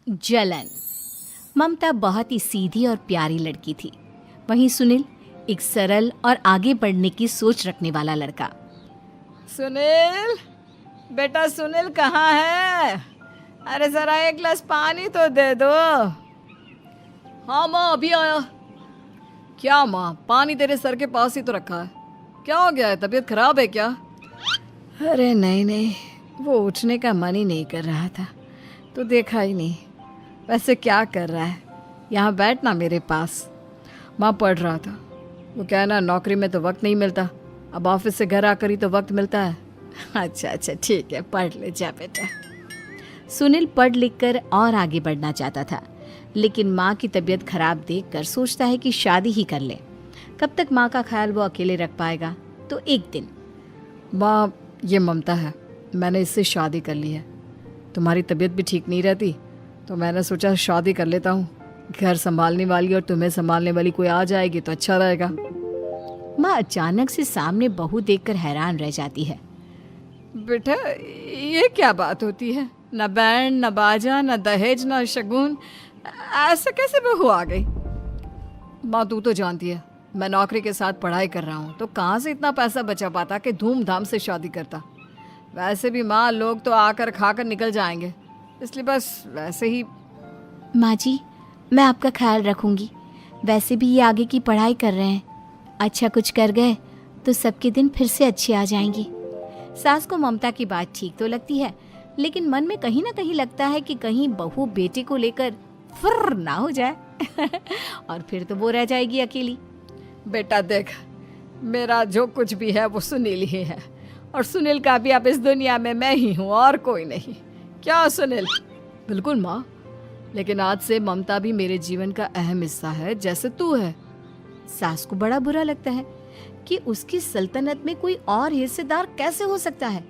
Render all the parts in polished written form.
जलन। ममता बहुत ही सीधी और प्यारी लड़की थी। वहीं सुनील एक सरल और आगे बढ़ने की सोच रखने वाला लड़का। सुनील, बेटा सुनील कहाँ है? अरे जरा एक गिलास पानी तो दे दो। हाँ माँ, अभी आया। क्या माँ, पानी तेरे सर के पास ही तो रखा है। क्या हो गया है, तबीयत खराब है क्या? अरे नहीं नहीं, वो उठने का मन ही नहीं कर रहा था तो देखा ही नहीं। वैसे क्या कर रहा है? यहाँ बैठ ना मेरे पास। माँ पढ़ रहा था। वो क्या है ना, नौकरी में तो वक्त नहीं मिलता, अब ऑफिस से घर आकर ही तो वक्त मिलता है। अच्छा अच्छा ठीक है, पढ़ ले जा बेटा। सुनील पढ़ लिख कर और आगे बढ़ना चाहता था, लेकिन माँ की तबीयत खराब देखकर सोचता है कि शादी ही कर ले। कब तक माँ का ख्याल वो अकेले रख पाएगा? तो एक दिन, माँ ये ममता है, मैंने इससे शादी कर ली है। तुम्हारी तबीयत भी ठीक नहीं रहती तो मैंने सोचा शादी कर लेता हूँ। घर संभालने वाली और तुम्हें संभालने वाली कोई आ जाएगी तो अच्छा रहेगा। माँ अचानक से सामने बहू देखकर हैरान रह जाती है। बेटा ये क्या बात होती है? न बैंड, न बाजा, न दहेज, न शगुन, ऐसा कैसे बहू आ गई? माँ तू तो जानती है मैं नौकरी के साथ पढ़ाई कर रहा हूँ, तो कहाँ से इतना पैसा बचा पाता कि धूमधाम से शादी करता। वैसे भी माँ, लोग तो आकर खाकर निकल जाएंगे, इसलिए बस वैसे ही। माँ जी, मैं आपका ख्याल रखूंगी। वैसे भी ये आगे की पढ़ाई कर रहे हैं, अच्छा कुछ कर गए तो सबके दिन फिर से अच्छे आ जाएंगे। सास को ममता की बात ठीक तो लगती है, लेकिन मन में कहीं ना कहीं लगता है कि कहीं बहू बेटे को लेकर फुर्र ना हो जाए और फिर तो वो रह जाएगी अकेली। बेटा देख, मेरा जो कुछ भी है वो सुनील ही है, और सुनील का भी अब इस दुनिया में मैं ही हूँ और कोई नहीं। क्या सुनील? बिल्कुल माँ, लेकिन आज से ममता भी मेरे जीवन का अहम हिस्सा है, जैसे तू है। सास को बड़ा बुरा लगता है कि उसकी सल्तनत में कोई और हिस्सेदार कैसे हो सकता है।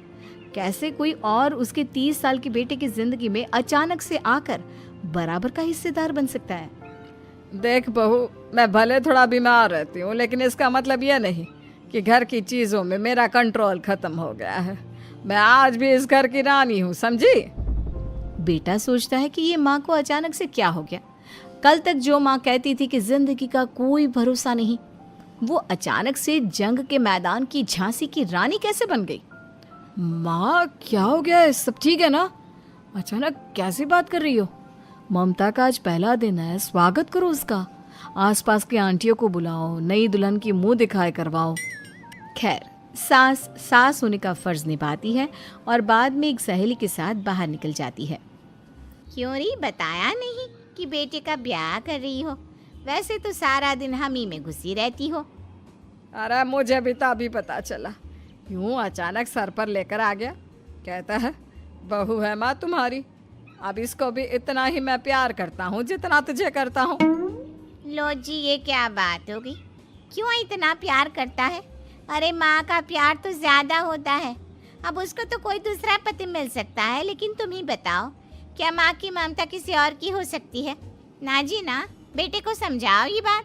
कैसे कोई और उसके 30 साल के बेटे की जिंदगी में अचानक से आकर बराबर का हिस्सेदार बन सकता है। देख बहू, मैं भले थोड़ा बीमार रहती हूँ, लेकिन इसका मतलब यह नहीं कि घर की चीजों में मेरा कंट्रोल खत्म हो गया है। मैं आज भी इस घर की रानी हूँ, समझी? बेटा सोचता है कि ये माँ को अचानक से क्या हो गया। कल तक जो माँ कहती थी कि जिंदगी का कोई भरोसा नहीं, वो अचानक से जंग के मैदान की झांसी की रानी कैसे बन गई? माँ क्या हो गया है? सब ठीक है ना? अचानक कैसी बात कर रही हो? ममता का आज पहला दिन है, स्वागत करो उसका। आसपास की आंटियों को बुलाओ, नई दुल्हन की मुंह दिखाए करवाओ। खैर, सास होने का फर्ज निभाती है और बाद में एक सहेली के साथ बाहर निकल जाती है। क्यों री बताया नहीं कि बेटे का ब्याह कर रही हो? वैसे तो सारा दिन हम ही में घुसी रहती हो। अरे मुझे भी तो अभी पता चला, यूं अचानक सर पर लेकर आ गया। कहता है बहू है माँ तुम्हारी, अब इसको भी इतना ही मैं प्यार करता हूँ जितना तुझे करता हूँ। लो जी, ये क्या बात होगी? क्यों इतना प्यार करता है? अरे माँ का प्यार तो ज्यादा होता है। अब उसको तो कोई दूसरा पति मिल सकता है, लेकिन तुम ही बताओ, क्या माँ की ममता किसी और की हो सकती है? ना जी ना, बेटे को समझाओ ये बात।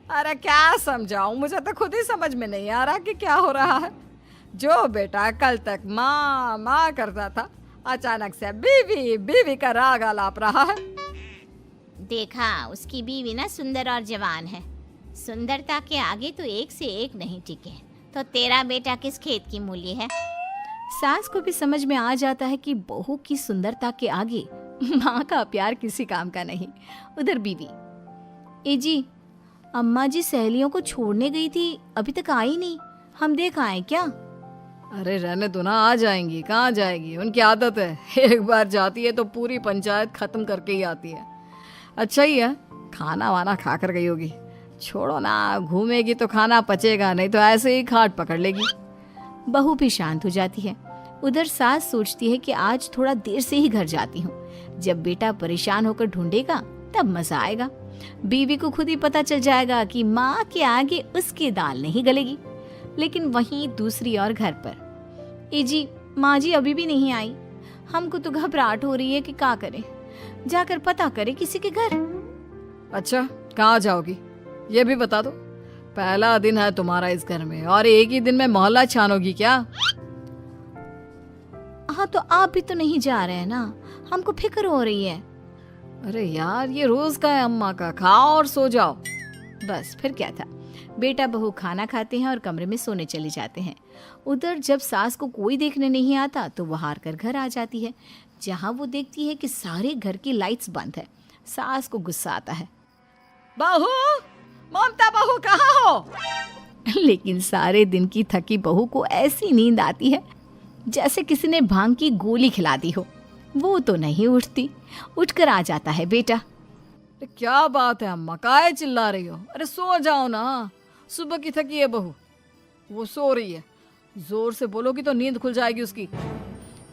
अरे क्या समझाऊं, मुझे तो खुद ही समझ में नहीं आ रहा कि क्या हो रहा है। जो बेटा कल तक माँ माँ करता था, अचानक से बीवी बीवी का राग आलाप रहा है। देखा, उसकी बीवी ना सुंदर और जवान है। सुंदरता के आगे तो एक से एक नहीं टिके, तो तेरा बेटा किस खेत की मूली है? सास को भी समझ में आ जाता है कि बहू की सुंदरता के आगे माँ का प्यार किसी काम का नहीं। उधर बीवी, ए जी, अम्मा जी सहेलियों को छोड़ने गई थी, अभी तक आई नहीं, हम देख आए क्या? अरे रहने दो ना, आ जाएंगी। कहाँ जाएगी, उनकी आदत है, एक बार जाती है तो पूरी पंचायत खत्म करके ही आती है। अच्छा ही है, खाना वाना खा कर गई होगी। छोड़ो ना, घूमेगी तो खाना पचेगा, नहीं तो ऐसे ही खाट पकड़ लेगी। बहू भी शांत हो जाती है। उधर सास सोचती है कि आज थोड़ा देर से ही घर जाती हूँ, जब बेटा परेशान होकर ढूंढेगा तब मजा आएगा। बीवी को खुद ही पता चल जाएगा कि माँ के आगे उसकी दाल नहीं गलेगी। लेकिन वहीं दूसरी ओर घर पर, ए जी, माँ जी अभी भी नहीं आई, हमको तो घबराहट हो रही है कि क्या करें, जाकर पता करें किसी के घर। अच्छा, कहाँ जाओगी ये भी बता दो। पहला दिन है तुम्हारा इस घर में और एक ही दिन में मोहल्ला छानोगी क्या? हाँ, तो आप भी तो नहीं जा रहे हैं ना, हमको फिक्र हो रही है। अरे यार, ये रोज का है अम्मा का, खाओ और सो जाओ। बस फिर क्या था। बेटा बहू खाना खाते हैं और कमरे में सोने चले जाते हैं। उधर जब सास को कोई देखने नहीं आता तो वो हार कर घर आ जाती है, जहाँ वो देखती है कि सारे घर की लाइट्स बंद है। सास को गुस्सा आता है, बहू, ममता बहू कहाँ हो? लेकिन सारे दिन की थकी बहू को ऐसी नींद आती है जैसे किसी ने भांग की गोली खिला दी हो। वो तो नहीं उठती। उठकर आ जाता है बेटा। अरे क्या बात है अम्मा, काहे चिल्ला रही हो? अरे सो जाओ ना, सुबह की थकी है बहू, वो सो रही है। जोर से बोलोगी तो नींद खुल जाएगी उसकी।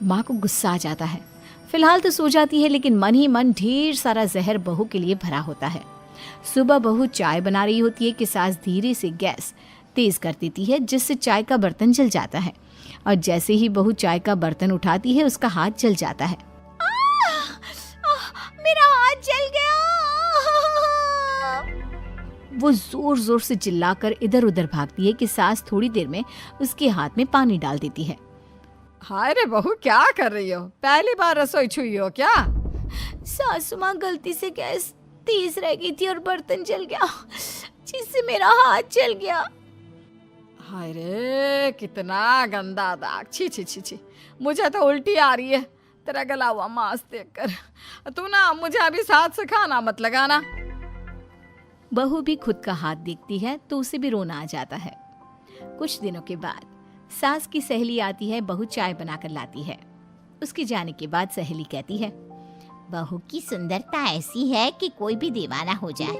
माँ को गुस्सा आ जाता है। फिलहाल तो सो जाती है, लेकिन मन ही मन ढेर सारा जहर बहू के लिए भरा होता है। सुबह बहू चाय बना रही होती है कि सास धीरे से गैस तेज कर देती है, जिससे चाय का बर्तन जल जाता है। और जैसे ही बहू चाय का बर्तन उठाती है, उसका हाथ जल जाता है। मेरा हाथ जल गया। वो जोर जोर से चिल्लाकर इधर उधर भागती है कि सास थोड़ी देर में उसके हाथ में पानी डाल देती है। हाय रे बहू, क्या कर रही हो? पहली बार रसोई छुई हो क्या? सासू माँ गलती से गैस तेज रह गई थी और बर्तन जल गया, जिससे मेरा हाथ जल गया। हाय रे, कितना गंदा दाग। छी छी छी छी, मुझे तो उल्टी आ रही है तेरा गला हुआ मांस देखकर। तू ना मुझे अभी साथ से खाना मत लगाना। बहू भी खुद का हाथ देखती है तो उसे भी रोना आ जाता है। कुछ दिनों के बाद सास की सहेली आती है, बहू चाय बनाकर लाती है। उसके जाने के बाद सहेली कहती है, बहू की सुंदरता ऐसी है कि कोई भी दीवाना हो जाए।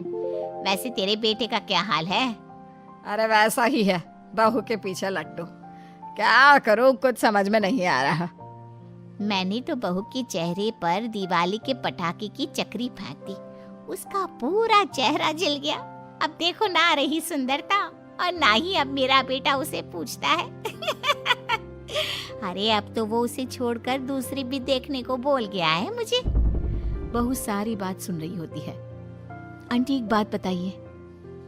वैसे तेरे बेटे का क्या हाल है? अरे वैसा ही है, बहू के पीछे लट्टू। क्या करूं, कुछ समझ में नहीं आ रहा। मैंने तो बहू के चेहरे पर दिवाली के पटाखे की चक्री फेंक दी, उसका पूरा चेहरा जल गया। अब देखो ना रही सुंदरता, और ना ही अब मेरा बेटा उसे पूछता है। अरे अब तो वो उसे छोड़कर दूसरी भी देखने को बोल गया है मुझे। बहू सारी बात सुन रही होती है। आंटी एक बात बताइए,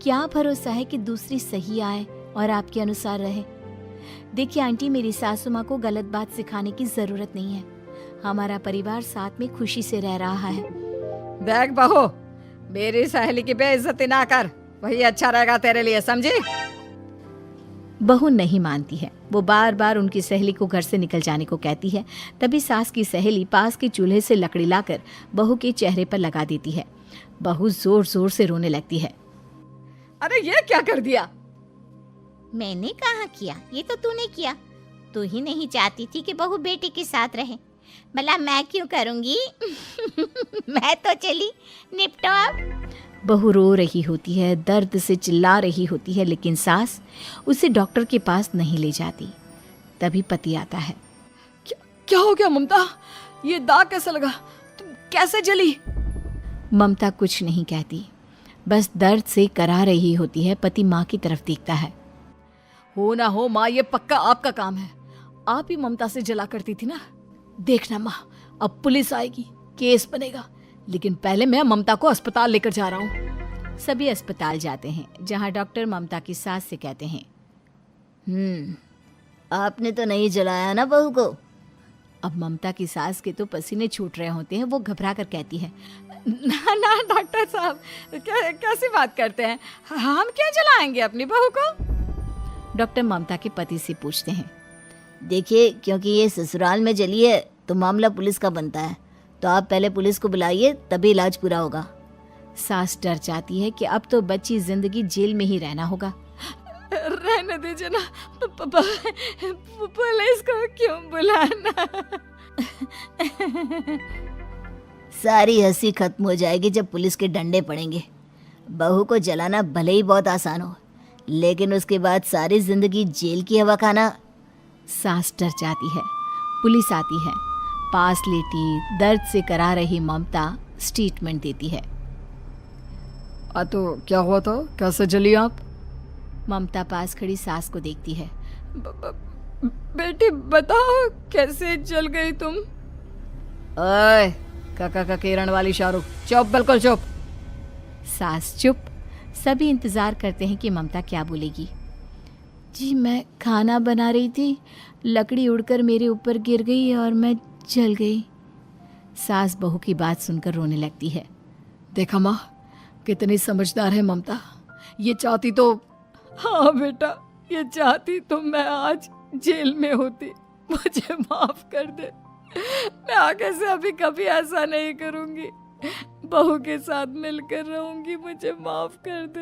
क्या भरोसा है कि दूसरी सही आए और आपके अनुसार रहे? देखिए आंटी, मेरी सासू माँ को गलत बात सिखाने की जरूरत नहीं है। हमारा परिवार साथ में खुशी से रह रहा है। देख बहू, मेरी सहेली की बेइज्जती ना कर, वही अच्छा रहेगा तेरे लिए, समझी? बहू नहीं मानती है। वो बार बार उनकी सहेली को घर से निकल जाने को कहती है। तभी सास की सहेली पास के चूल्हे से लकड़ी लाकर बहू के चेहरे पर लगा देती है। बहू जोर जोर से रोने लगती है। अरे ये क्या कर दिया? मैंने कहाँ किया, ये तो तूने किया। तू ही नहीं चाहती थी कि बहू बेटे के साथ रहे, भला मैं क्यों करूंगी? मैं तो चली, निपटो अब। बहू रो रही होती है, दर्द से चिल्ला रही होती है, लेकिन सास उसे डॉक्टर के पास नहीं ले जाती। तभी पति आता है। क्या हो गया ममता? ये दाग कैसे लगा? तुम कैसे जली? ममता कुछ नहीं कहती, बस दर्द से करा रही होती है। पति माँ की तरफ देखता है। हो ना हो माँ, ये पक्का आपका काम है। आप ही ममता से जला करती थी ना। देखना माँ, अब पुलिस आएगी, केस बनेगा, लेकिन पहले मैं ममता को अस्पताल लेकर जा रहा हूँ। सभी अस्पताल जाते हैं, जहाँ डॉक्टर ममता की सास से कहते हैं, आपने तो नहीं जलाया ना बहू को? अब ममता की सास के तो पसीने छूट रहे होते हैं। वो घबरा कर कहती है, ना ना डॉक्टर साहब, कैसी बात करते हैं? हम क्या जलाएंगे अपनी बहू को? डॉक्टर ममता के पति से पूछते हैं। देखिए, क्योंकि ये ससुराल में जली है तो मामला पुलिस का बनता है, तो आप पहले पुलिस को बुलाइए, तभी इलाज पूरा होगा। सास डर जाती है कि अब तो बच्ची जिंदगी जेल में ही रहना होगा। रहने दीजिए ना, पुलिस को क्यों बुलाना? सारी हंसी खत्म हो जाएगी जब पुलिस के डंडे पड़ेंगे। बहू को जलाना भले ही बहुत आसान हो, लेकिन उसके बाद सारी जिंदगी जेल की हवा खाना। सास डर जाती है। पुलिस आती है। पास लेटी दर्द से करा रही ममता स्टेटमेंट देती है। तो क्या हुआ था? कैसे जली आप? ममता पास खड़ी सास को देखती है। बेटी बताओ, कैसे जल गई तुम? ओए, काका का किरण वाली शाहरुख, चुप, बिल्कुल चुप। सास चुप। सभी इंतजार करते हैं कि ममता क्या बोलेगी। जी मैं खाना बना रही थी, लकड़ी उड़कर मेरे ऊपर गिर गई और मैं जल गई। सास बहू की बात सुनकर रोने लगती है। देखा माँ, कितनी समझदार है ममता। ये चाहती तो, हाँ बेटा, ये चाहती तो मैं आज जेल में होती। मुझे माफ कर दे, मैं आगे से अभी कभी ऐसा नहीं करूंगी। बहू के साथ मिलकर रहूंगी, मुझे माफ कर दे।